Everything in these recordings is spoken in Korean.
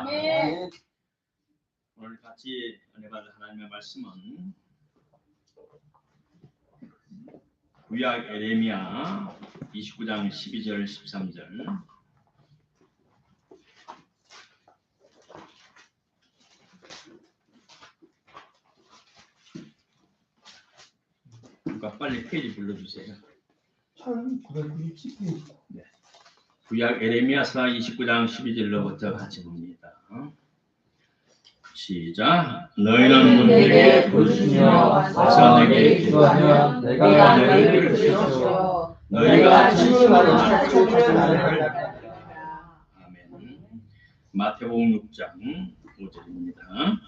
아멘. 오늘 같이 은혜 받을 하나님의 말씀은 구약 에레미야 29장 12절 13절. 그러니까 빨리 페이지 불러주세요. 1997페이지. 네. 구약 에레미야서 29장 12절로부터 같이 봅니다. 시작. 너희는 내게 부르시며 와서 내게 기도하면 내가 너희를 너희를 들으시오. 너희가 진심으로 나를 찾으면 나를 알리라. 아멘. 마태복음 6장 5절입니다.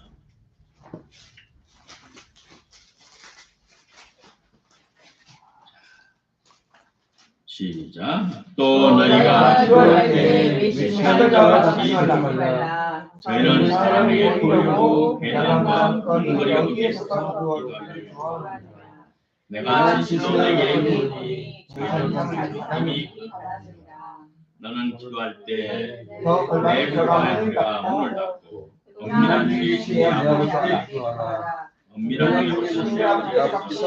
시작. 또 너희가 기도할 때 외치는 외치는 자와 자와 같이 같이 하지 말라. 저희는 사람에게 보이려고 배단과 배단과 끈거리가 여기에서 없겠어. 기도하기를 좋아하느냐. 내가 진실로 내게 이르노니 저희는 이미 너는 기도할 때 더 내 얼마나 불과한 그가 문을 닫고 엄밀한 주의 신의 아버지께 엄밀한 주의 신의 아버지께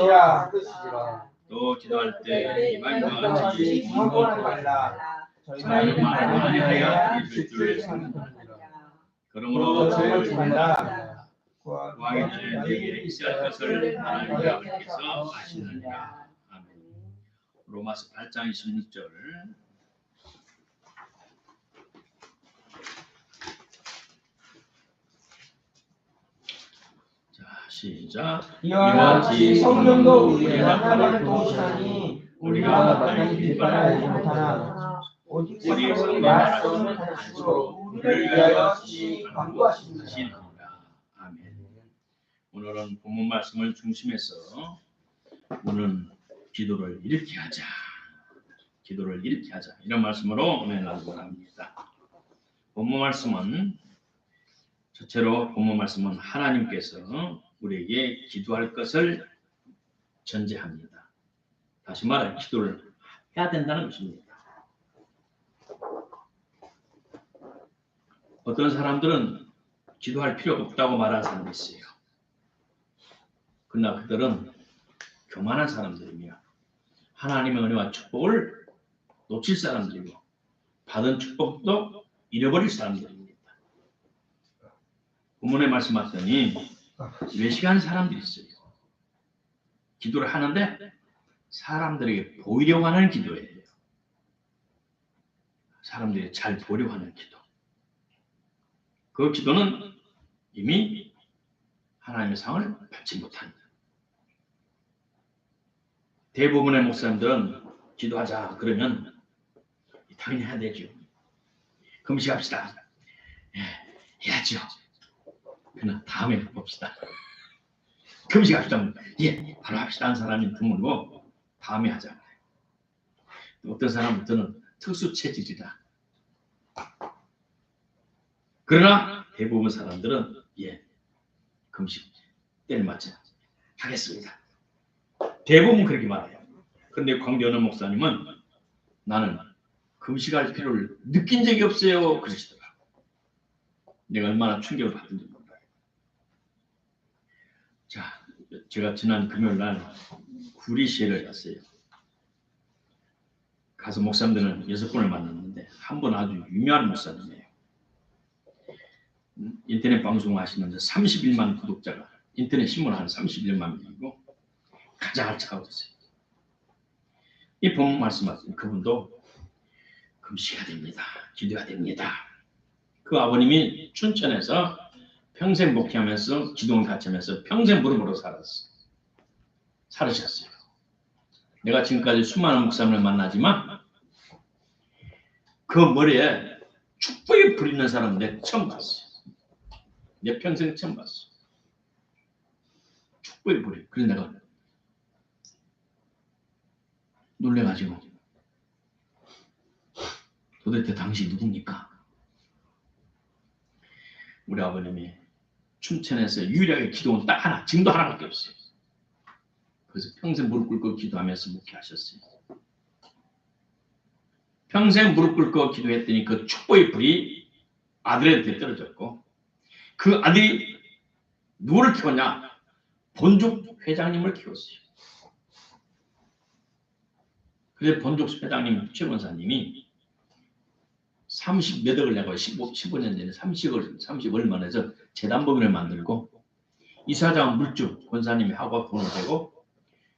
또 기도할 때 이만과 같이 사고하지 말라. 저희는 많이 하여 있을 줄 생각합니다. 그러므로 정말 저희를 말라. 구하기 전에 내게 있어야 할 것을 하나님의 아버지께서 아시느니라. 아멘. 로마서 8장 26절. 자, 시작. 이와 같이 성령도 우리의 나타를 도우시나니 우리가 마땅히 뒷바라 알지 못하나 오직 우리 성령이 성령의 말씀을 말씀을 가르치시고 가르치시고 우리를 위하여 친히 간구하시느니라. 하시느니라. 아멘. 오늘은 본문 말씀을 중심해서 우리는 기도를 이렇게 하자. 기도를 이렇게 하자. 이런 말씀으로 오늘 나누고 합니다. 본문 말씀은 첫째로 본문 말씀은 하나님께서 우리에게 기도할 것을 전제합니다. 다시 말해 기도를 해야 된다는 것입니다. 어떤 사람들은 기도할 필요가 없다고 말하는 사람이 있어요. 그러나 그들은 교만한 사람들이며 하나님의 은혜와 축복을 놓칠 사람들이고 받은 축복도 잃어버릴 사람들입니다. 본문에 말씀하셨더니 외식하는 사람들이 있어요. 기도를 하는데 사람들에게 보이려고 하는 기도예요. 사람들이 잘 보려고 하는 기도. 그 기도는 이미 하나님의 상을 받지 못한다. 대부분의 목사님들은 기도하자 그러면 당연히 해야 되죠. 금식합시다. 해야죠. 그러나 다음에 봅시다. 금식합시다. 바로 합시다 하는 사람이 드물고 다음에 하자. 어떤 사람부터는 특수 체질이다. 그러나 대부분 사람들은 금식 때를 맞춰 하겠습니다. 대부분 그렇게 말해요. 그런데 광대어느 목사님은 나는 금식할 필요를 느낀 적이 없어요. 그러시더라고요. 내가 얼마나 충격을 받은지 몰라요. 자, 제가 지난 금요일 날 구리시회를 갔어요. 가서 목사님들은 6분을 만났는데 한 분 아주 유명한 목사님이에요. 인터넷 방송하시는데 31만 구독자가 인터넷 신문 한 31만 명이고 가장 알차고 있어요. 이 본문 말씀하신 그분도 금식해야 됩니다. 기도해야 됩니다. 그 아버님이 춘천에서 평생 목회하면서 기도원 같이 하면서 평생 무릎으로 살으셨어요. 내가 지금까지 수많은 목사님을 만나지만 그 머리에 축복이 부리는 사람은 내가 처음 봤어요. 내 평생 처음 봤어요. 축복이 부려. 그래서 내가 놀래가지고 도대체 당신 누굽니까? 우리 아버님이 춘천에서 유일하게 기도원 딱 하나, 증도 하나밖에 없어요. 그래서 평생 무릎 꿇고 기도하면서 목회하셨어요. 평생 무릎 꿇고 기도했더니 그 축복의 불이 아들한테 떨어졌고 그 아들이 누구를 키웠냐? 본족 회장님을 키웠어요. 그래서 본족 회장님 최 권사님이 30몇 억을 내고 15년 전에 30 얼마 내서 재단법인을 만들고 이사장 물주 권사님이 하고 돈을 대고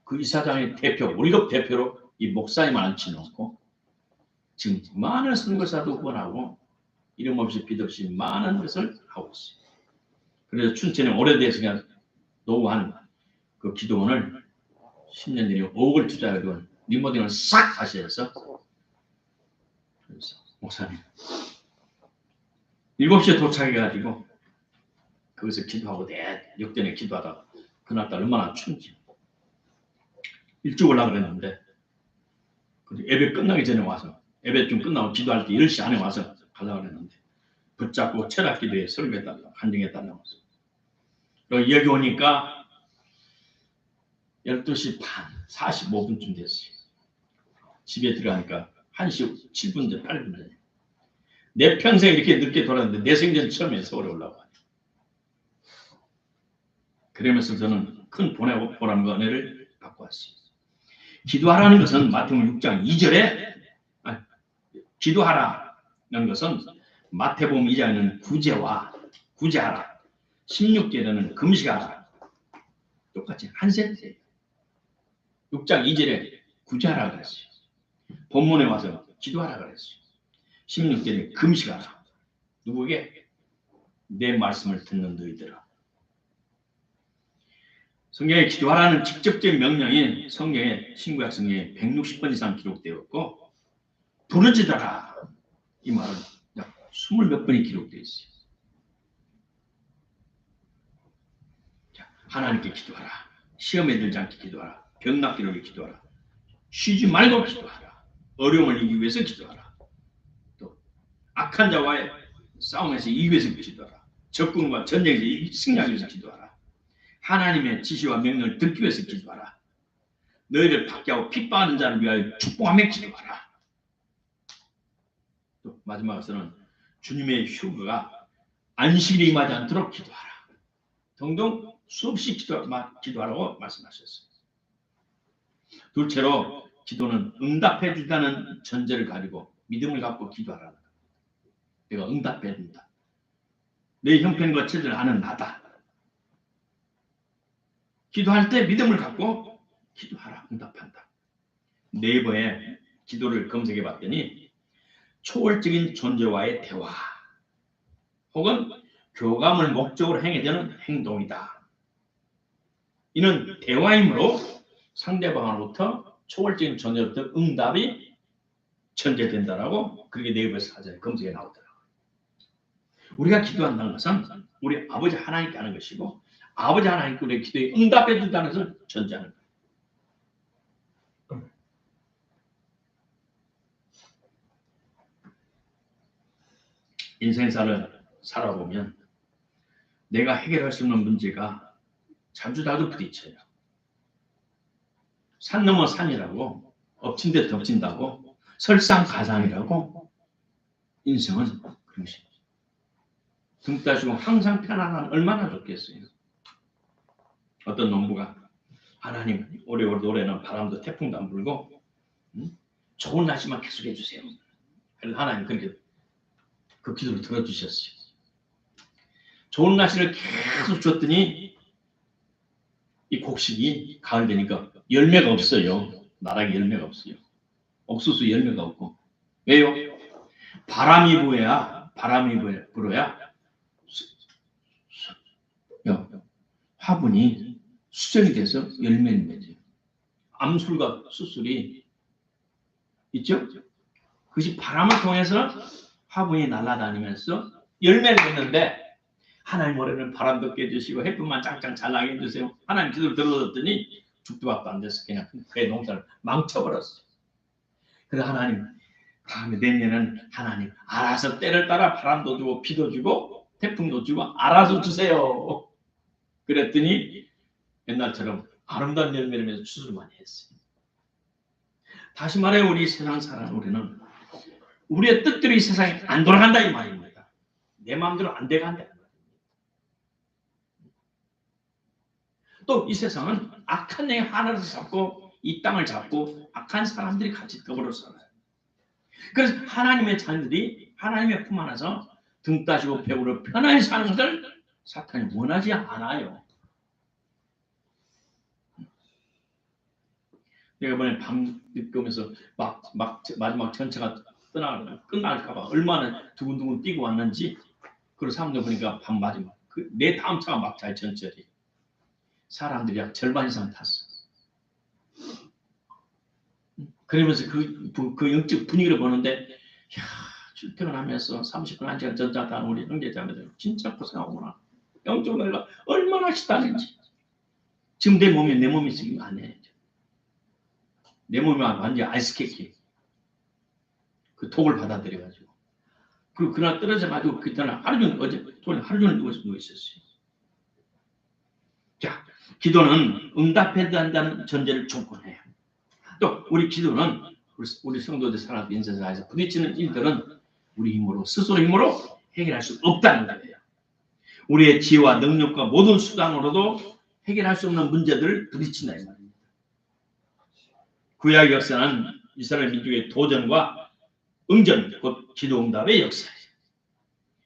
그 이사장의 대표 월급 대표로 이 목사님을 앉혀놓고 지금 많은 선교사도 후원하고 이름 없이 빚 없이 많은 것을 하고 있어요. 그래서 춘천에 오래돼서 노후한 그 기도원을 10년 전에 5억을 투자해도 리모델링을 싹 다시 해서 그래서 목사님 7시에 도착해가지고 거기서 기도하고 역전에 기도하다가 그날따라 얼마나 춥지. 일찍 올라 그랬는데 예배 끝나기 전에 와서 예배 좀 끝나고 기도할 때 10시 안에 와서 가려고 그랬는데 붙잡고 철학 기도에 설교해달라고 간증해달라고 해서 그리고 여기 오니까 12시 반 45분쯤 됐어요. 집에 들어가니까 1시 7분 전 8분 전에 내 평생 이렇게 늦게 돌아왔는데 내 생전 처음에 서울에 올라와. 그러면서 저는 큰 보람과 은혜를 받고 왔어요. 기도하라는 것은 마태복음 6장 2절에 기도하라는 것은 마태복음 2장에는 구제하라 16절에는 금식하라 똑같이 한 세트예요. 6장 2절에 구제하라 그랬어요. 본문에 와서 기도하라 그랬어요. 16절에 금식하라. 누구에게? 내 말씀을 듣는 너희들아. 성경에 기도하라는 직접적인 명령이 성경에 신구약 성경에 160번 이상 기록되었고 부르짖어라 이 말은 약 20몇 번이 기록되어 있어요. 자, 하나님께 기도하라. 시험에 들지 않게 기도하라. 병 낫기를 위해 기도하라. 쉬지 말고 기도하라. 어려움을 이기기 위해서 기도하라. 또 악한 자와의 싸움에서 이기기 위해서 기도하라. 적군과 전쟁에서 승리하기 위해서 기도하라. 하나님의 지시와 명령을 듣기 위해서 기도하라. 너희를 박해하고 핍박하는 자를 위하여 축복하며 기도하라. 또 마지막으로는 주님의 휴거가 안식일이 임하지 않도록 기도하라. 등등 수없이 기도하라고 말씀하셨어요. 둘째로 기도는 응답해 준다는 전제를 가지고 믿음을 갖고 기도하라는 거예요. 내가 응답해 준다. 내 형편과 처지를 아는 나다. 기도할 때 믿음을 갖고 기도하라. 응답한다. 네이버에 기도를 검색해 봤더니 초월적인 존재와의 대화 혹은 교감을 목적으로 행해되는 행동이다. 이는 대화이므로 상대방으로부터 초월적인 존재로부터 응답이 전제된다라고 그렇게 네이버 사전에 검색에 나오더라고요. 우리가 기도한다는 것은 우리 아버지 하나님께 하는 것이고 아버지 하나님께 우리의 기도에 응답해 준다는 것을 전제하는 거예요. 인생사를 살아보면 내가 해결할 수 없는 문제가 자주자주 부딪혀요. 산 넘어 산이라고 엎친 데 덮친다고 설상가상이라고 인생은 그런 것입니다. 등 따시고 항상 편안하면 얼마나 좋겠어요. 어떤 농부가 하나님 올해는 바람도 태풍도 안 불고 좋은 날씨만 계속 해주세요. 그래서 하나님 그렇게 그 기도를 들어주셨어요. 좋은 날씨를 계속 줬더니 이 곡식이 가을 되니까 열매가 없어요. 나락에 열매가 없어요. 옥수수 열매가 없고. 왜요? 바람이 불어야 화분이 수정이 돼서 열매를 맺어요. 암술과 수술이 있죠? 그것이 바람을 통해서 화분이 날아다니면서 열매를 맺는데 하나님 올해는 바람도 깨주시고 햇빛만 짱짱 잘 나게 해주세요. 하나님 기도를 들어줬더니 죽도 밥도 안 돼서 그냥 그의 농사를 망쳐버렸어요. 그래서 하나님 다음에 내년에는 하나님 알아서 때를 따라 바람도 주고 비도 주고 태풍도 주고 알아서 주세요. 그랬더니 옛날처럼 아름다운 열매를 맺어 추수를 많이 했어요. 다시 말해 우리 세상 사람 우리는 우리의 뜻대로 이 세상에 안 돌아간다 이 말입니다. 내 마음대로 안 돼가 안 돼. 또 이 세상은 악한 영이 하나를 잡고 이 땅을 잡고 악한 사람들이 같이 더불어 살아요. 그래서 하나님의 자녀들이 하나님의 품 안에서 등 따시고 배부르 편안히 사는 것을 사탄이 원하지 않아요. 내가 이번에 밤 늦게 오면서 마지막 전체가 끝날까봐 얼마나 두근두근 뛰고 왔는지 그리고 사람들 보니까 밤 마지막 내 다음 차가 막차에 전철이 사람들이 약 절반 이상 탔어. 그러면서 그 영적 분위기를 보는데 야, 출퇴근하면서 30분 1시간 전차 타는 우리 형제자매들 진짜 고생하구나. 영적으로 내가 얼마나 시다는지 지금 내 몸이 지금 안 해. 내 몸이 완전히 아이스케이크 그 독을 받아들여가지고 그리고 그날 떨어져가지고 그때는 하루 종일 누워 있었어요. 자, 기도는 응답해야 한다는 전제를 조건해요. 또 우리 기도는 우리 성도들 살아도 인생사에서 부딪히는 일들은 우리 힘으로 스스로 힘으로 해결할 수 없다는 거예요. 우리의 지혜와 능력과 모든 수단으로도 해결할 수 없는 문제들을 부딪힌다 이 말입니다. 구약 역사는 이스라엘 민족의 도전과 응전, 곧 기도응답의 역사예요.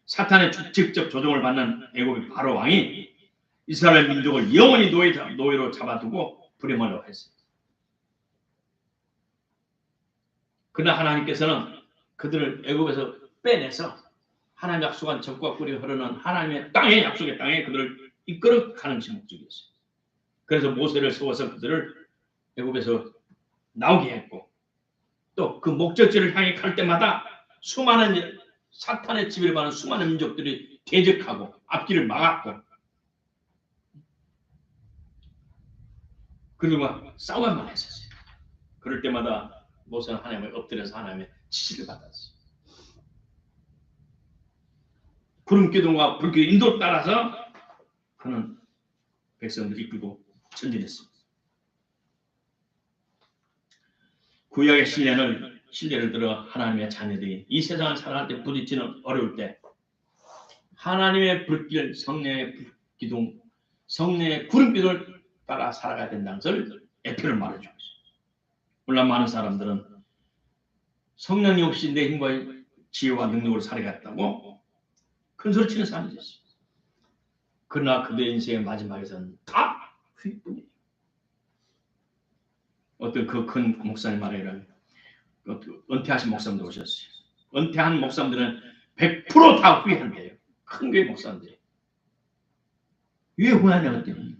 사탄의 직접 조종을 받는 애국의 바로 왕이 이스라엘 민족을 영원히 노예로 잡아두고 불행하려고 했어요. 그러나 하나님께서는 그들을 애국에서 빼내서 하나님 약속한 적과 꿀이 흐르는 하나님의 땅에 약속의 땅에 그들을 이끌어 가는 것이 목적이었어요. 그래서 모세를 세워서 그들을 애국에서 나오게 했고 또 그 목적지를 향해 갈 때마다 수많은 사탄의 지배를 받는 수많은 민족들이 대적하고 앞길을 막았고 그리고 싸워야만 했었어요. 그럴 때마다 모세는 하나님을 엎드려서 하나님의 지시를 받았어요. 구름 기둥과 불길 인도 따라서 그는 백성들을 이끌고 전진했습니다. 구약의 신뢰를 들어 하나님의 자녀들이 이 세상을 살아갈 때 부딪히는 어려울 때 하나님의 불길, 성령의 기둥, 성령의 구름 기둥을 따라 살아가야 된다는 것을 애표를 말해주고 있어요. 물론 많은 사람들은 성령이 없이 내 힘과 지혜와 능력으로 살아갔다고 큰 소리 치는 사람이 있어요. 그러나 그들의 인생의 마지막에서는 다 휘뿐이에요. 어떤 그 큰 목사님 말에는 은퇴하신 목사님들 오셨어요. 은퇴한 목사님들은 100% 다 후회한대요. 큰 교회 목사님들이. 왜 후회하냐 그랬더니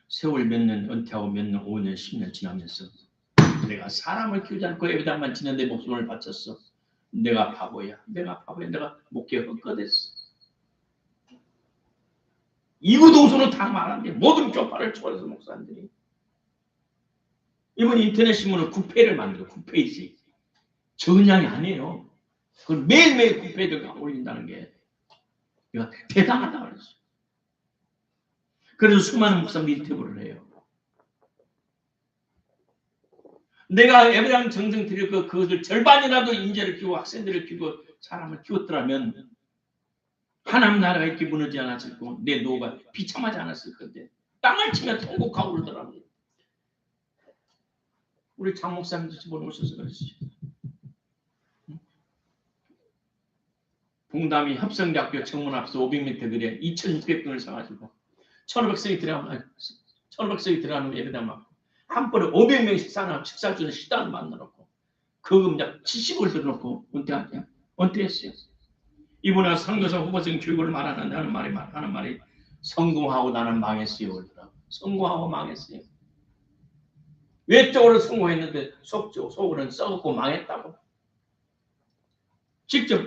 세월 몇 년 은퇴하고 몇 년, 5년, 10년 지나면서 내가 사람을 키우지 않고 예배당만 지는데 목숨을 바쳤어. 내가 바보야. 내가 목회에 헛것했어. 이구동성은 다 말하는데 모든 교파를 초월해서 목사님들이 이번 인터넷 신문은 구패를 만들어. 구패이지. 전향이 아니에요. 그걸 매일매일 구패를 올린다는 게 이거 대단하다 그랬어요. 그래서 수많은 목사님들이 인터뷰를 해요. 내가 예배당 정성 들일 그것을 절반이라도 인재를 키우고 학생들을 키우고 사람을 키웠더라면 하나님 나라가 이렇게 무너지지 않았을 거고 내 노후가 비참하지 않았을 건데 땅을 치며 통곡하고 그러더라고요. 우리 장 목사님도 집어넣어 오셔서 그랬어요. 봉담이 협성대학교 정문 앞에서 500m 거리에 2,600평을 사가지고 1,500석이 들어가는 예배당 맞고 한 번에 500명씩 식사 주는 식당을 만들어놓고 그금 약 70을 들어놓고 은퇴했어요. 이번에 선교사 후보생 교육을 말하는 말이 성공하고 나는 망했어요. 그러더라고요. 성공하고 망했어요. 외적으로 성공했는데 속으로는 썩었고 망했다고. 직접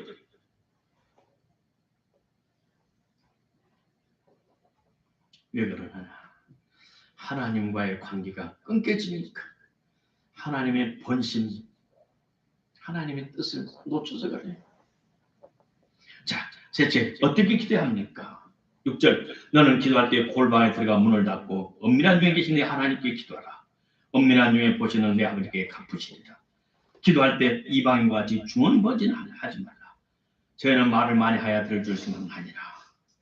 왜 그러나 하나님과의 관계가 끊겨지니까 하나님의 본심, 하나님의 뜻을 놓쳐서 그래요. 자, 셋째, 어떻게 기도해야 합니까? 6절, 너는 기도할 때 골방에 들어가 문을 닫고 엄밀한 중에 계신 내 하나님께 기도하라. 엄밀한 중에 보시는 내 아버지께 갚으시리라. 기도할 때 이방인과 같이 중언부언하지 말라. 저희는 말을 많이 하여 들어줄 수는 아니라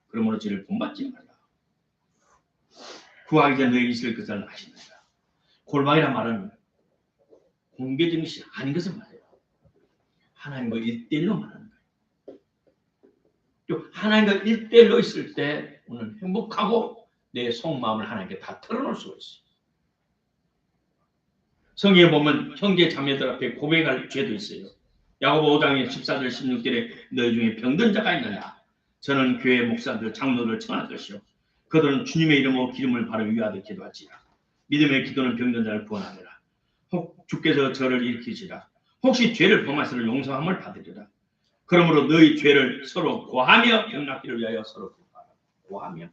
그러므로 저를 본받지 말라. 구하기 전에 너희 있을 것을 아시느라. 골방이란 말은 공개적인 것이 아닌 것을 말해요. 하나님과 1대1로 말하는 거예요. 또 하나님과 1대1로 있을 때 오늘 행복하고 내 속마음을 하나님께 다 털어놓을 수가 있어요. 성경에 보면 형제 자매들 앞에 고백할 죄도 있어요. 야고보 5장의 14절 16절에 너희 중에 병든 자가 있느냐? 저는 교회 목사들 장로들 청할 것이요 그들은 주님의 이름으로 기름을 바로 위하되 기도하지라. 믿음의 기도는 병든 자를 구원하리라. 혹 주께서 저를 일으키시라. 혹시 죄를 범하시는 용서함을 받으리라. 그러므로 너희 죄를 서로 고하며 병낫기를 위하여 서로 기도하라. 고하며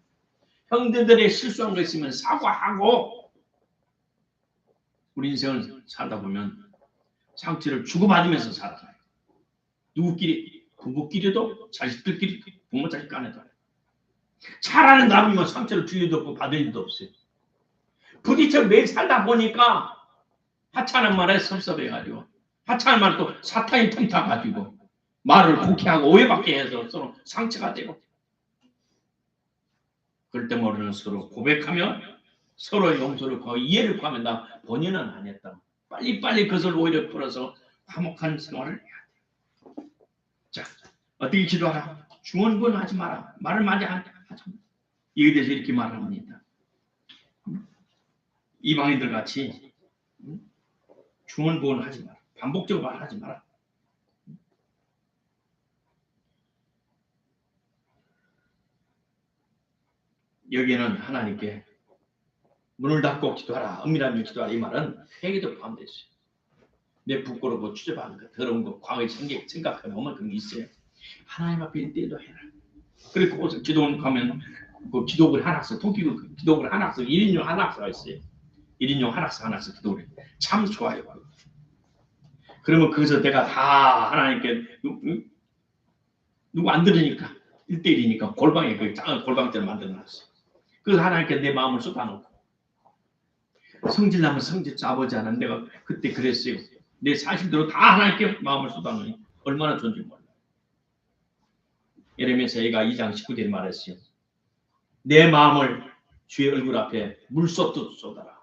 형제들의 실수한 거 있으면 사과하고. 우리 인생을 살다 보면 상처를 주고받으면서 살아가요. 누구끼리, 부부끼리도 자식들끼리, 부모 자식 간에도. 잘하는 남이면 상처를 줄 일도 없고 받을 일도 없어요. 부딪혀 매일 살다 보니까 하찮은 말에 섭섭해가지고 하찮은 말을 또 사탄이 틈타가지고 말을 곡해하고 오해받게 해서 서로 상처가 되고 그럴 때 모르는 서로 고백하며 서로 용서를 구하고 이해를 구하면 나 본인은 안 했다. 빨리빨리 그것을 오히려 풀어서 화목한 생활을 해야 돼. 자, 어떻게 기도하라? 중언부언 하지 마라. 말을 많이 하자. 이에 대해서 이렇게 말합니다. 이방인들 같이 중언부언 하지 마라. 반복적으로 말하지 마라. 여기에는 하나님께 문을 닫고 기도하라. 은밀하게 기도하라. 이 말은 회개도 포함되어 있어요. 내 부끄럽고 추접하는 거, 더러운 거, 과거의 생각해 보면 그런 게 있어요. 하나님 앞에 1대1로 해라. 그리고 거기서 기도원 가면 그 기도글 한학서, 통기글 기도글 한학서 1인용 한학서가 있어요. 1인용 한학서 기도글 참 좋아요. 그러면 거기서 내가 다 하나님께 누구 안 들으니까 1대1이니까 골방에 그 작은 골방대를 만들어놨어요. 그래서 하나님께 내 마음을 쏟아놓고 성질나면 성질 짜보지 않은 내가 그때 그랬어요. 내 사실대로 다 하나님께 마음을 쏟아놓으니 얼마나 좋은지 몰라요. 예레미야서 2장 19절에 말했어요. 내 마음을 주의 얼굴 앞에 물 쏟듯 쏟아라.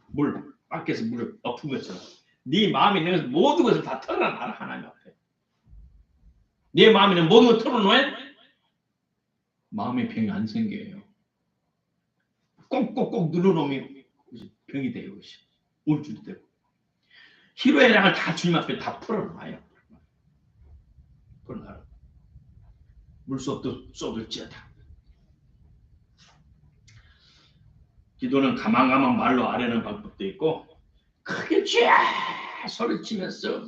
물 밖에서 물을 엎은 것처럼 네 마음에 있는 것을 모든 것을 다 털어놔라. 하나님 앞에 내 마음에 있는 모든 것을 털어놓으면 마음의 병이 안 생겨요. 꼭꼭꼭 눌러놓으면 병이 돼요. 우울증도 되고 희로의 양을 다 주님 앞에 다 풀어놔요. 풀어놔라. 물 쏟을지어다. 기도는 가만가만 말로 아뢰는 방법도 있고 크게 쥐야 소리치면서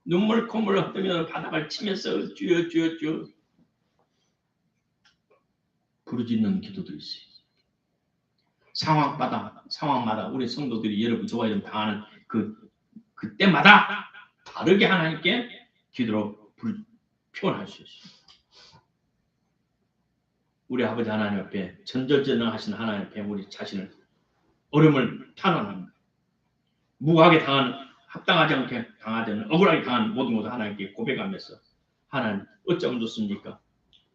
눈물 콧물 흘리며 바닥을 치면서 쥐어 부르짖는 기도도 있어요. 상황마다 우리 성도들이 여러분 저와 여러분 당하는 그때마다 다르게 하나님께 기도로 표현할 수 있어요. 우리 아버지 하나님 앞에 전절전능하신 하나님 앞에 우리 자신을 어려움을 탄원합니다. 무고하게 당한 합당하지 않게 당하지 않은 억울하게 당한 모든 것을 하나님께 고백하면서 하나님 어쩌면 좋습니까?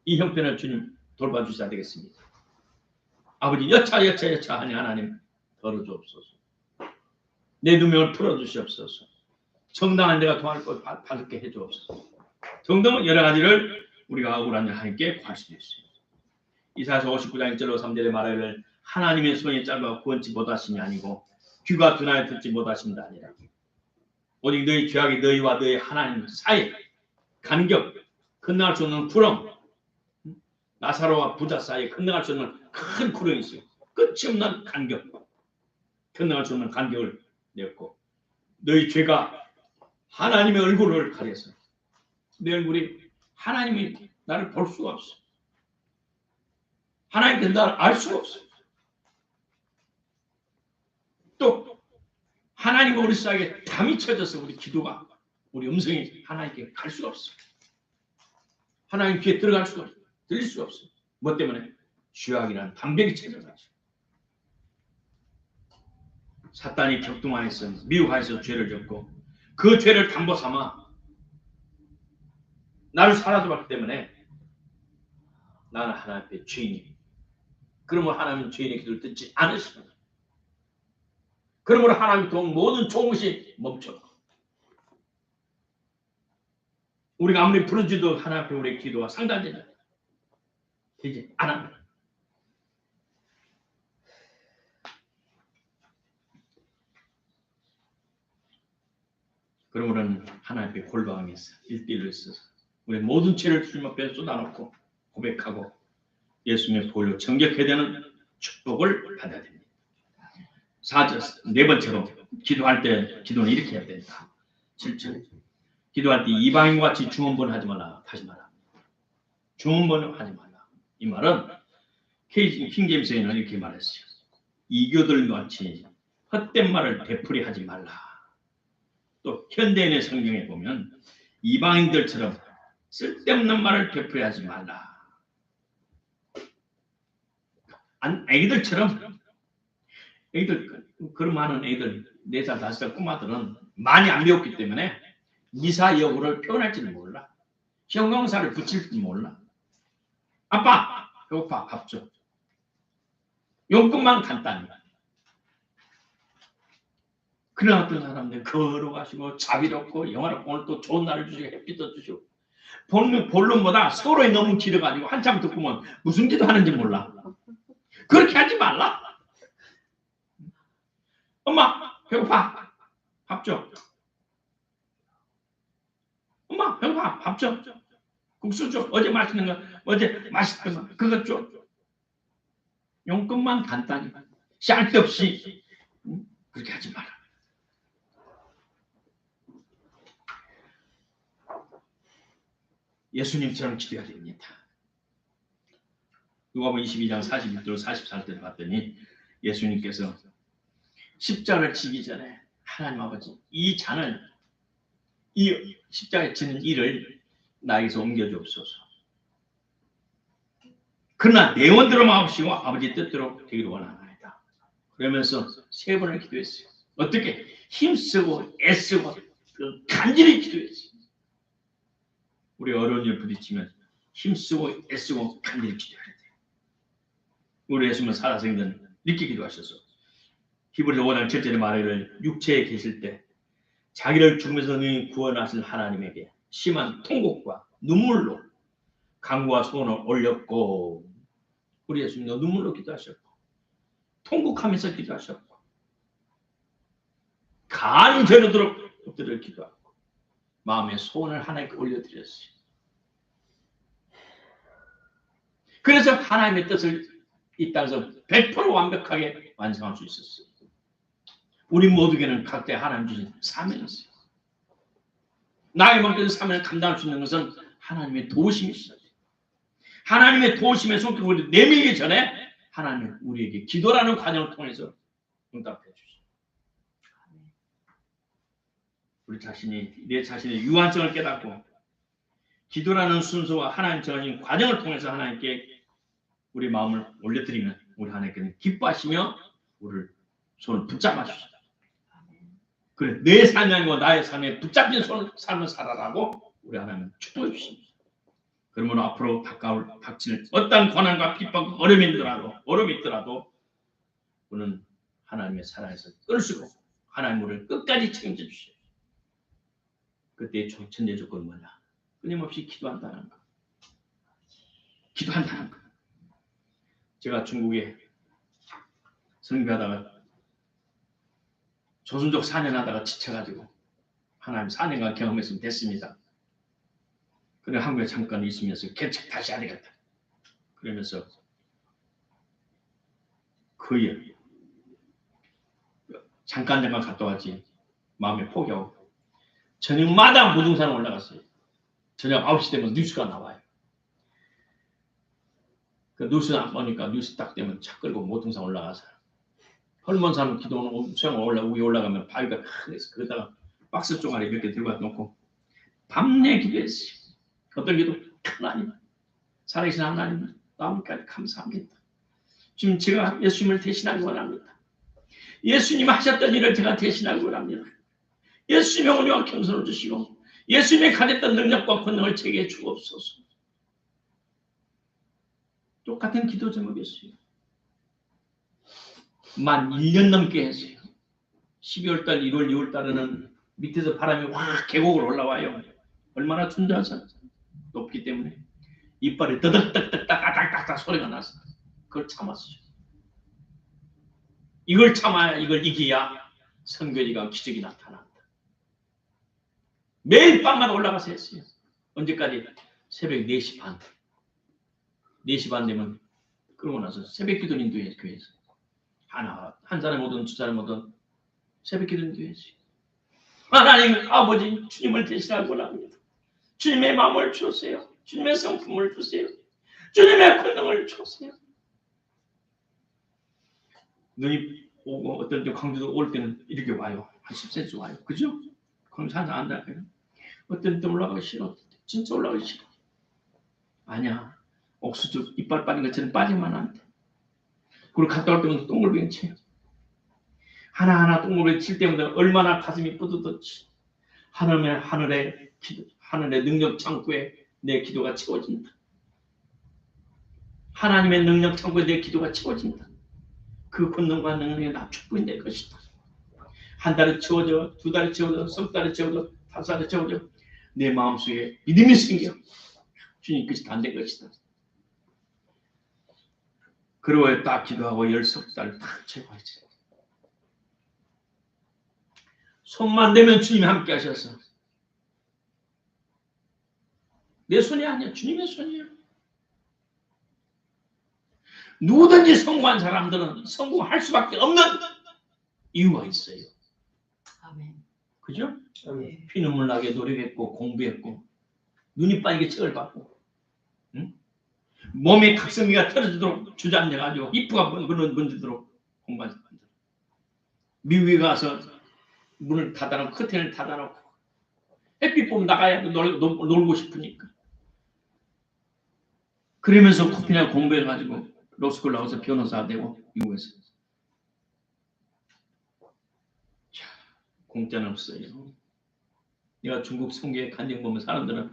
이 형편을 주님 돌봐주셔야 되겠습니다. 아버지 여차 하니 하나님 덜어주옵소서. 내 누명을 풀어주시옵소서. 정당한 내가 도와줄 것 받게 해주옵소서. 등등 여러 가지를 우리가 억울한 하나님께 구할 수 있어요. 이사야서 59장 1절로 3절에 말하기를 하나님의 손이 짧아 구원치 못하심이 아니고 귀가 둔하여 듣지 못하심도 아니라 오직 너희 죄악이 너희와 너희 하나님 사이 간격 건너갈 수 없는 구렁 나사로와 부자 사이에 건너갈 수 없는 큰 구렁이 있어요. 끝이 없는 간격 건너갈 수 없는 간격을 냈고 너희 죄가 하나님의 얼굴을 가려서 내 얼굴이 하나님이 나를 볼 수가 없어. 하나님께 나를 알 수가 없어. 또 하나님과 우리 사이에 담이 쳐져서 우리 기도가 우리 음성이 하나님께 갈 수가 없어. 하나님 귀에 들어갈 수가 없어. 들릴 수가 없어. 뭐 때문에? 죄악이라는 담배기 쳐져가지고 사탄이 격동하여서 미혹하여서 죄를 졌고 그 죄를 담보 삼아 나를 사랑받기 때문에 나는 하나님 앞에 죄인이. 그러므로 하나님은 죄인의 기도를 듣지 않으십니다. 그러므로 하나님이 동 모든 좋은 것이 멈춰. 우리가 아무리 부르지도 하나님 앞에 우리의 기도가 상달되지 않아. 그러므로 하나님 앞에 골방에서 1:1로 있어서 우리 모든 죄를 주님 앞에 쏟아놓고 고백하고 예수님의 보혈로 정결케 되는 축복을 받아야 됩니다. 4절, 네 번째로 기도할 때 기도는 이렇게 해야 된다. 7절, 기도할 때 이방인과 같이 중언부언 하지 말라. 다시 말라. 중언부언 하지 말라. 이 말은 킹제임스에는 이렇게 말했어요. 이교들과 같이 헛된 말을 되풀이하지 말라. 또 현대인의 성경에 보면 이방인들처럼 쓸데없는 말을 되풀이하지 말라. 애기들처럼 애기들 그런 많은 애기들 4살 5살 꼬마들은 많이 안 배웠기 때문에 미사 여구를 표현할지는 몰라. 형용사를 붙일지는 몰라. 아빠 배고파 밥 줘. 용건만 간단히. 그런 어떤 사람들 거룩하시고 자비롭고 영화롭고 오늘 또 좋은 날을 주시고 햇빛도 주시고 본론보다 서로에 너무 길어가지고 한참 듣고면 무슨 기도하는지 몰라. 그렇게 하지 말라. 엄마 배고파 밥 줘. 엄마 배고파 밥 줘. 국수 줘. 어제 맛있는 거 어제 맛있던 거 그것 줘. 용건만 간단히 쌀데없이 그렇게 하지 마라. 예수님처럼 기도해야 됩니다. 누가복음 22장 41절 44절을 봤더니 예수님께서 십자가를 지기 전에 하나님 아버지 이 잔을 이 십자가에 지는 일을 나에게서 옮겨주옵소서. 그러나 내 원대로 마옵시고 아버지 뜻대로 되기를 원하나이다. 그러면서 3번을 기도했어요. 어떻게? 힘쓰고 애쓰고 간절히 기도했어요. 우리 어려운 일 부딪히면 힘쓰고 애쓰고 간절히 기도해야 돼요. 우리 예수님은 살아생전 이렇게 기도하셔서 히브리서 5장 7절에 말하기를 육체에 계실 때 자기를 죽음에서 구원하실 하나님에게 심한 통곡과 눈물로 간구와 소원을 올렸고 우리 예수님도 눈물로 기도하셨고 통곡하면서 기도하셨고 간절하도록 엎드려 기도하고 마음의 소원을 하나님께 올려드렸어요. 그래서 하나님의 뜻을 이 땅에서 100% 완벽하게 완성할 수 있었어요. 우리 모두에게는 각자 하나님 주신 사명이 있어요. 나의 맡겨진 사명을 감당할 수 있는 것은 하나님의 도우심이 있어요. 하나님의 도우심의 손길을 내밀기 전에 하나님은 우리에게 기도라는 과정을 통해서 응답해 주시죠. 우리 자신이 내 자신의 유한성을 깨닫고 기도라는 순서와 하나님 정하신 과정을 통해서 하나님께 우리 마음을 올려드리면 우리 하나님께는 기뻐하시며 우리를 손을 붙잡아 주시죠. 그래 내 삶이 아니고 나의 삶에 붙잡힌 삶을 살아라고 우리 하나님은 축복해 주십니다. 그러면 앞으로 닥칠 어떤 고난과 핍박, 어려움이 있더라도 우리는 하나님의 사랑에서 끌수록 하나님 우리를 끝까지 책임져 주시죠. 그때의 전제 조건은 뭐냐? 끊임없이 기도한다는 거. 기도한다는 거. 제가 중국에 선교하다가 조선족 4년 하다가 지쳐가지고 하나님 4년간 경험했으면 됐습니다. 그래 한국에 잠깐 있으면서 개척 다시 해야 되겠다. 그러면서 거의 잠깐 갔다 왔지 마음에 포기하고 저녁마다 무등산에 올라갔어요. 저녁 9시 되면 뉴스가 나와요. 그 뉴스 안 보니까 뉴스 딱 되면 차 끌고 무등산 올라가서 헐몬산 기도는 수영을 위에 올라가면 바위가 크게서 거기다가 박스 쪼가리 몇 개 들고 놓고 밤내 기도했어요. 어떤 기도? 하나님 살아계신 하나님 마음까지 감사합니다. 지금 제가 예수님을 대신하기 원합니다. 예수님 하셨던 일을 제가 대신하기 원합니다. 예수님의 은혜와 겸손을 주시고 예수님이 가졌던 능력과 권능을 제게 주옵소서. 똑같은 기도 제목이었어요. 만 1년 넘게 했어요. 12월달, 1월, 2월달에는 밑에서 바람이 확 계곡으로 올라와요. 얼마나 춘자서 높기 때문에 이빨에 더덕덕덕 따닥따닥 소리가 났어. 그걸 참았어요. 이걸 참아야, 이걸 이겨야 선교지가 기적이 나타난다. 매일 밤마다 올라가서 했어요. 언제까지? 새벽 4시 반. 4시 반 되면 그러고 나서 새벽 기도 인도해요. 교회에서. 한 사람 오든 두 사람 오든 새벽 기도 인도해야지. 하나님 아버지 주님을 대신하고 합니다. 주님의 마음을 주세요. 주님의 성품을 주세요. 주님의 권능을 주세요. 눈이 오고 어떤 때 광주도 올 때는 이렇게 와요. 한 10cm 와요. 그죠? 광주 한잔 안다고요. 어떤 때 올라가기 싫어. 진짜 올라가기 싫어. 아니야. 옥수수 이빨 빠진 것처럼 빠지면 안 돼. 그리고 갔다 올 때마다 동글뱅이 쳐요. 하나하나 동글뱅이 칠 때마다 얼마나 가슴이 뿌듯하지. 하늘의 능력 창고에 내 기도가 채워진다. 하나님의 능력 창고에 내 기도가 채워진다. 그 권능과 능력이 나 축복이 될 것이다. 한 달에 채워져, 두 달에 채워져, 석 달에 채워져, 5달에 채워져. 내 마음속에 믿음이 생겨. 주님 끝이 다 안 될 것이다. 그리고 딱 기도하고 10석 딱 채워야지. 손만 대면 주님이 함께 하셔서. 내 손이 아니야. 주님의 손이야. 누구든지 성공한 사람들은 성공할 수밖에 없는 이유가 있어요. 아멘. 그죠? 네. 피눈물 나게 노력했고 공부했고 눈이 빠지게 책을 받고 응? 몸에 각성기가 떨어지도록 주저앉아가지고 이프가 번지도록 공부한 사람들. 미국에 가서 문을 닫아놓고 커튼을 닫아놓고 햇빛 보면 나가야 놀고 싶으니까. 그러면서 코피나 공부해가지고 로스쿨 나와서 변호사 되고 미국에서. 자, 공짜는 없어요. 내가 중국 성교회 간증 보면 사람들은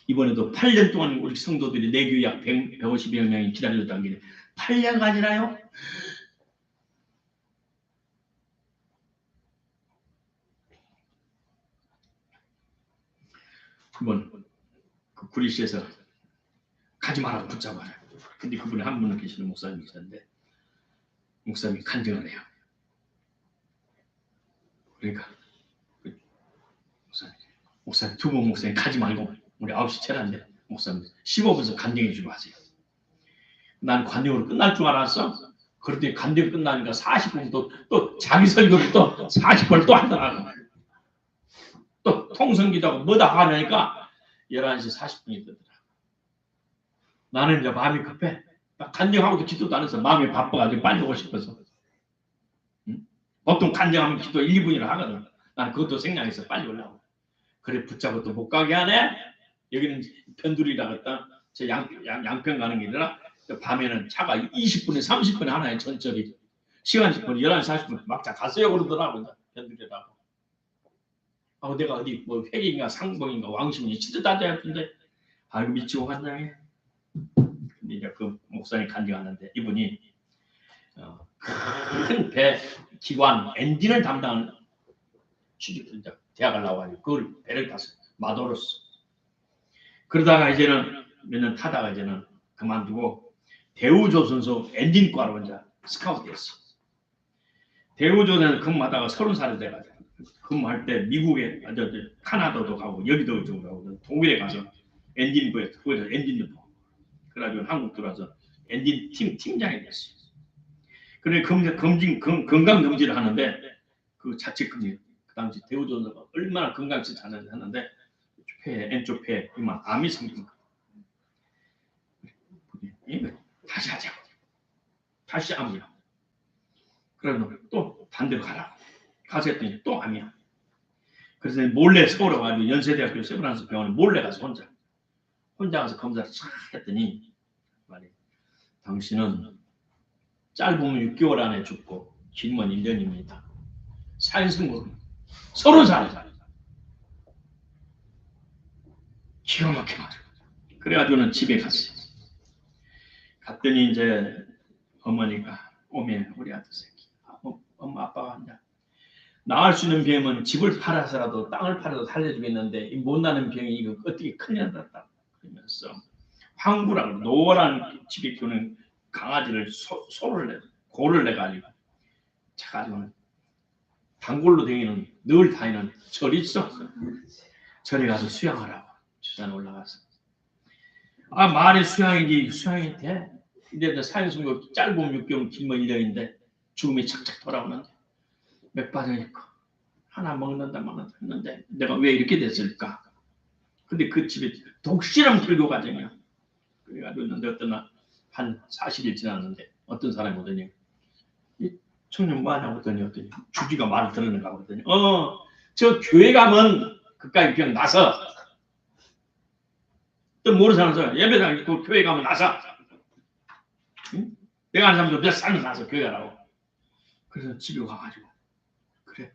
이번에도 8년 동안 우리 성도들이 내 교회 약 150여 명이 기다려줬다는 게 8년가 아니라요? 한번 그 구리시에서 가지 마라 붙잡아라. 근데 그분이 한 분은 계시는 목사님이 있었는데 목사님이 간증을 해요. 그러니까 그 목사님 두 분 목사님 가지 말고 우리 9시 채란데 목사님 15분에서 간증해 주고 하세요. 난 간증으로 끝날 줄 알았어. 그랬더니 간증 끝나니까 40분 또 자기 설교를 또 40분 또 하더라고. 또 통성기도하고 뭐다 하니까 11시 40분이 되더라. 나는 이제 마음이 급해. 간증하고도 기도도 안 해서 마음이 바빠가지고 빨리 오고 싶어서. 응? 보통 간증하면 기도 1, 2분이라 하거든. 나는 그것도 생략해서 빨리 올라오고. 그래 붙잡고 또 못 가게 하네. 여기는 편두리라 했다. 저 양평 가는 길이라 밤에는 차가 20분에 30분에 하나에 전철이. 시간이 11시 40분 막자 갔어요 그러더라고. 편두리라고. 내가 어디 뭐 회계인가 상봉인가 왕십리 진짜 따져야 할텐데 아이고 미치고 간다해. 근데 이제 그 목사님 간증하는데 이분이 큰 배 기관 엔진을 담당하는 취직자 대학을 나와가지고 그걸 배를 타서 마도로스. 그러다가 이제는 몇 년 타다가 이제는 그만두고 대우조선소 엔진과로 이제 스카우트 됐어. 대우조선에서 근무하다가 30살이 돼가지고 근무할 때 미국에 카나다도 가고 여기도 가고 독일에 가서 엔진부에 거기서 엔진도 보고 그래가지고 한국 들어와서 엔진 팀장이 됐어요. 그래 건강 검진을 하는데 그 자체 검진 그 당시 대우조선소가 얼마나 건강식 잘하는지 하는데 폐 왼쪽 폐 이만 암이 생긴 거. 이거 다시 하자고. 다시 암이야. 그러면 또 반대로 가라고. 가서 했더니 또 암이야. 그래서 몰래 서울에 가서 연세대학교 세브란스 병원에 몰래 가서 혼자 가서 검사를 싹 했더니 말이야. 당신은 짧으면 6개월 안에 죽고 길면 1년입니다. 사인승고 30살. 기가 막혀가지고 그래가지고는 집에 갔어요. 갔더니 이제 어머니가 오면 우리 아들 새끼 엄마 아빠가 한다. 나을 수 있는 병이면 집을 팔아서라도 땅을 팔아서 살려주겠는데 이 못 나는 병이 이거 어떻게 큰일 났다 그러면서 황구라고 노란 집에 키우는 강아지를 고를 내가지고 차가지고는 단골로 다니는 늘 다니는 절이 있어. 절에 가서 수양하라고 주산 올라가서 말이 수양이 돼. 이제 사형선고 짧으면 6개월 길면 1년인데 죽음이 착착 돌아오는데 몇 빠져있고 하나 먹는다 했는데 내가 왜 이렇게 됐을까? 근데 그 집에 독실한 불교 과정이야. 그래가지고 있는데 어떤 날 한 40일 지났는데 어떤 사람이 오더니 이 청년 뭐 하냐고 했더니 주지가 말을 들었는가 보더니 저 교회 가면 그까지 그냥 나서 또 모르는 사람은 예배당 그 교회 가면 나서 응? 내가 아는 사람도 몇 살은 나서 교회 가라고. 그래서 집에 와가지고 그래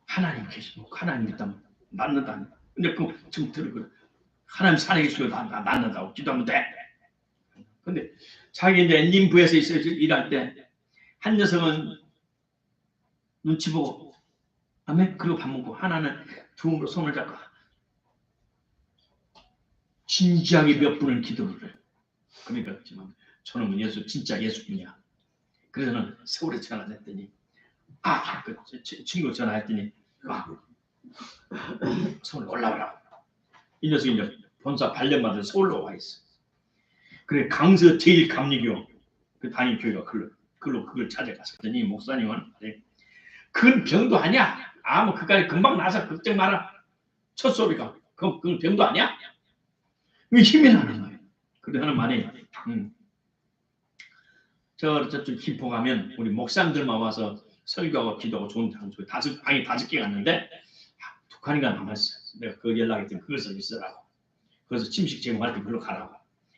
하나님 계시고 하나님 믿다면 낫는다. 근데 그 지금 들으고 하나님 살아계시고 낫는다고 기도하면 돼. 근데 자기 이제 님부에서 있어요. 일할 때 한 녀석은 눈치 보고 아멘 그리고 밥 먹고 하나는 두음으로 손을 잡고 진지하게 몇 분을 기도를 해. 그러니까 저놈은 진짜 예수님이야. 그래서는 서울에 전화했더니 그 친구 전화했더니 서울 올라오라고. 이 녀석이 이제 본사 발령받은 서울로 와 있어. 그래 강서 제일 감리교 그 담임 교회가 그걸 찾아갔더니 목사님은 그건 병도 아니야. 뭐 그까지 금방 나서 걱정 마라. 첫 소리가 그건 병도 아니야. 왜 힘이 나는 거예요. 그래 하는 말이 저쪽 김포 가면 우리 목사님들만 와서 설교하고 기도하고 좋은 장소에 방이 5개 갔는데 2칸인가 남았어. 내가 그 연락했더니 그것을 있으라고. 그래서 침식 제공할 때 그걸로 가라고.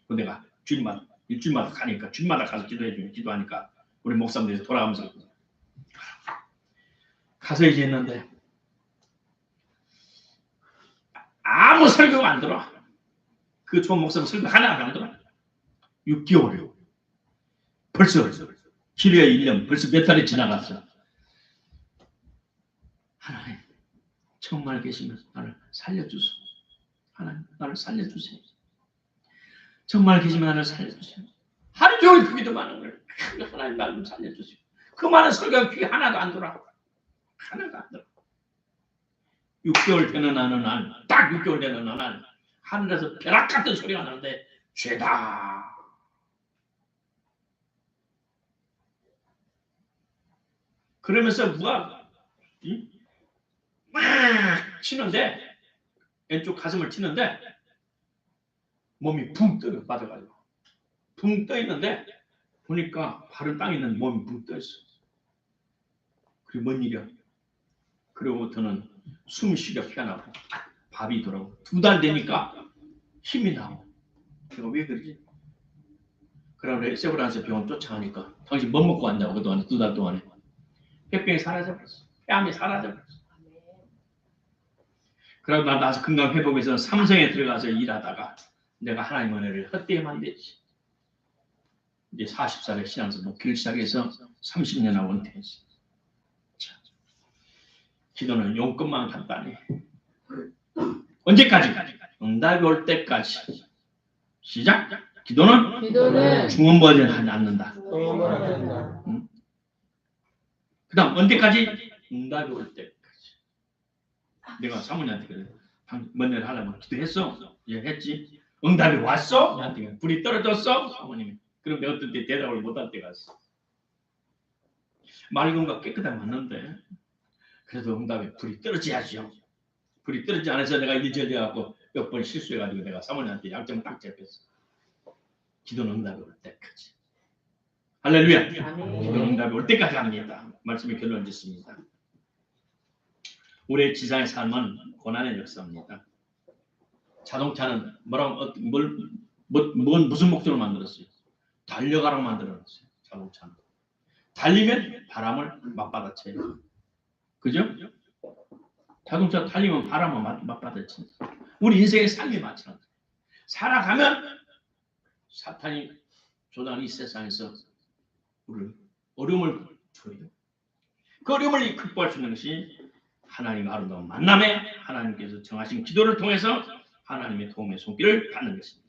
그 내가 일주일마다 가니까 주일마다 가서 기도하니까 우리 목사님들이 돌아가면서 가서 이제 했는데 아무 설교가 안 들어. 그 좋은 목사님 설교 하나가 안 들어. 6개월이요. 벌써 기류의 1년 벌써 몇 달이 지나갔어. 하나님 정말 계시면서 나를 살려주소. 하나님 나를 살려주세요. 정말 계시면 나를 살려주세요. 하루 종일 그 기도 많은 걸 하나님 나를 좀 살려주세요. 그 많은 설교가 귀에 하나도 안 들어. 하나도 안 들어. 6개월 되는 어느 날, 딱 6개월 되는 어느 날 하늘에서 벼락 같은 소리가 나는데 죄다. 그러면서 누가 막 치는데 왼쪽 가슴을 치는데 몸이 붕 떠요. 맞아가지고 붕 떠 있는데 보니까 발은 땅에 있는 몸이 붕 떠 있어. 그리고 뭔 일이야? 그리고부터는 숨이 쉬려 피가 나고 밥이 돌아오고 2달 되니까 힘이 나고 내가 왜 그러지? 그러고 세브란스 병원 쫓아가니까 당신 뭐 먹고 왔냐고 그동안 2달 동안에 폐병이 사라져버렸어. 폐암이 사라져버렸어. 그러고 나서 건강회복에서 삼성에 들어가서 일하다가 내가 하나님 은혜를 헛되게 만들지. 이제 40살에 신앙서 목회를 시작해서 30년하고 은퇴했어. 기도는 용건만 간단해. 언제까지? 응답이 올 때까지. 시작. 기도는 중언부언하지 않는다. 그 다음 언제까지? 응답이 올 때까지. 내가 사모님한테 그래. 뭔 일 하려면 기도했어? 예, 했지. 응답이 왔어? 나한테 불이 떨어졌어? 사모님이. 그럼 내가 어떤 때 대답을 못할 때가 있어. 맑은가 깨끗하게 맞는데 그래도 응답에 불이 떨어져야죠. 불이 떨어지지 않아서 내가 일절해갖고 몇 번 실수해가지고 내가 사모님한테 약점 딱 잡혔어. 기도는 응답이 올 때까지. 할렐루야. 기도는 응답이 올 때까지 합니다. 말씀이 결론 짓습니다. 우리의 지상의 삶은 고난의 역사입니다. 자동차는 무슨 목적으로 만들었어요? 달려가라고 만들어놨어요. 자동차는. 달리면 바람을 맞받아쳐요. 그죠? 자동차 달리면 바람을 맞받아친다. 우리 인생의 삶이 마찬가지예요. 살아가면 사탄이 조단이 세상에서 우리를 어려움을 줘요. 그 어려움을 극복할 수 있는 것이 하나님의 아름다운 만남에 하나님께서 정하신 기도를 통해서 하나님의 도움의 손길을 받는 것입니다.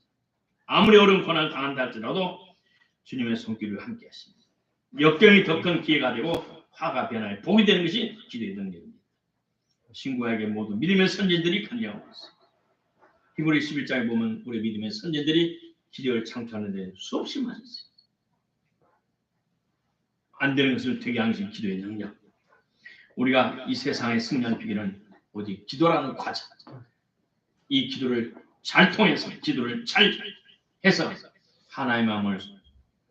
아무리 어려운 고난을 당한다 할지라도 주님의 손길을 함께 하십니다. 역경이 더 큰 기회가 되고 화가 변화에 복이 되는 것이 기도의 능력입니다. 신구에게 모두 믿음의 선진들이 간증하고 있습니다. 히브리 11장에 보면 우리 믿음의 선진들이 기도를 창조하는 데 수없이 많았어요. 안 되는 것을 되게 하는 것이 기도의 능력. 우리가 이 세상에 승리할 비결은 오직 기도라는 과정. 이 기도를 잘 통해서 기도를 잘 해서 하나님의 마음을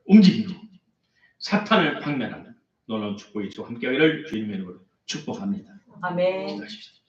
움직이고 사탄을 박멸하는 놀라운 축복이 저와 함께하기를 주님의 이름으로 축복합니다. 아멘. 기도하십시오.